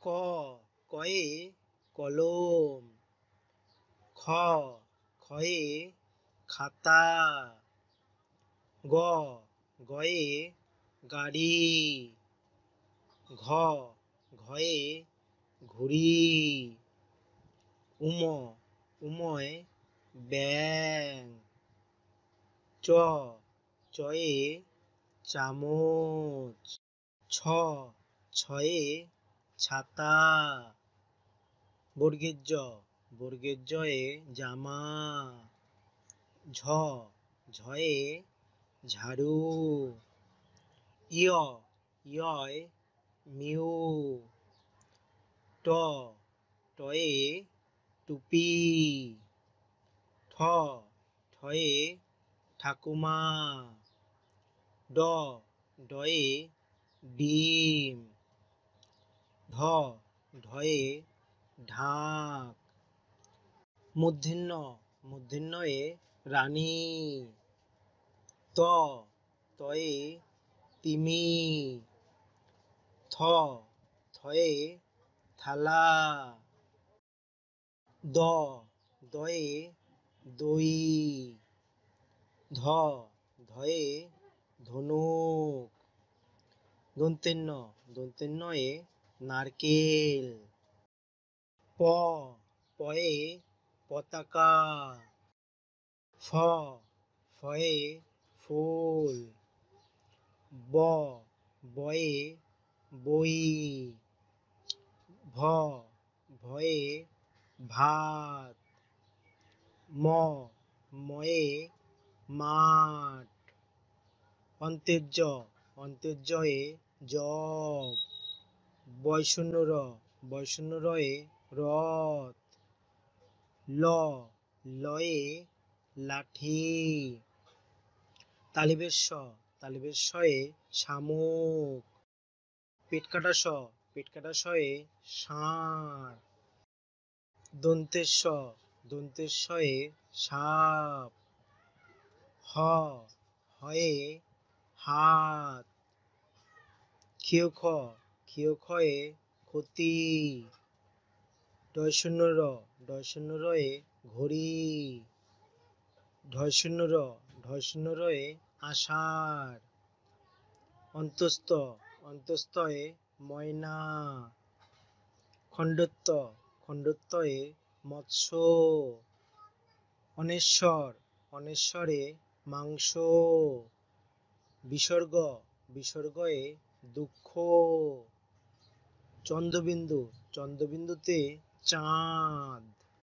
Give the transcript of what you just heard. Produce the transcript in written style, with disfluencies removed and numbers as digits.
ক কয়ে কলম, খ খয়ে খাতা, গ গয়ে গাড়ি, ঘ ঘয়ে ঘুড়ি, উময় ব্যাঙ, চ চয়ে চামচ, ছ ছয়ে ছাতা, বর্গের জয়ে জামা, ঝ ঝয়ে ঝাড়ু, ইয় মিউ, ট টয়ে টুপি, ঠ ঠয়ে ঠাকুমা, ড ডয়ে ডিম, ঢ ঢয়ে ঢাক, মূর্ধন্যয়ে রানী, ত তয়ে তিমি, থ থয়ে থালা, দ দয়ে দই, ধ ধয়ে ধনুক, দন্তেন্যয়ে নারকেল, প পয়ে পতাকা, ফ ফয়ে ফুল, ব বয়ে বই, ভ ভয়ে ভাত, ময়ে মাঠ, অন্ত্যের্যয়ে জগ, বয়শূন্যরয়ে রথ, লয়ে লাঠি, তালিবেশ্বয়ে শামুক, পেটকাটা শয়ে ষাঁড়, দন্তেশ্বয়ে সাপ, হয়ে হাত, ক্ষয়ে ক্ষতি, ডয়শূন্যরয়ে ঘড়ি, ঢয়শূন্যরয়ে আষাঢ়, অন্তস্তয়ে ময়না, খণ্ডত্বয়ে মৎস্য, অনেশ্বরে মাংস, বিসর্গয়ে দুঃখ, চন্দ্রবিন্দুতে চাঁদ।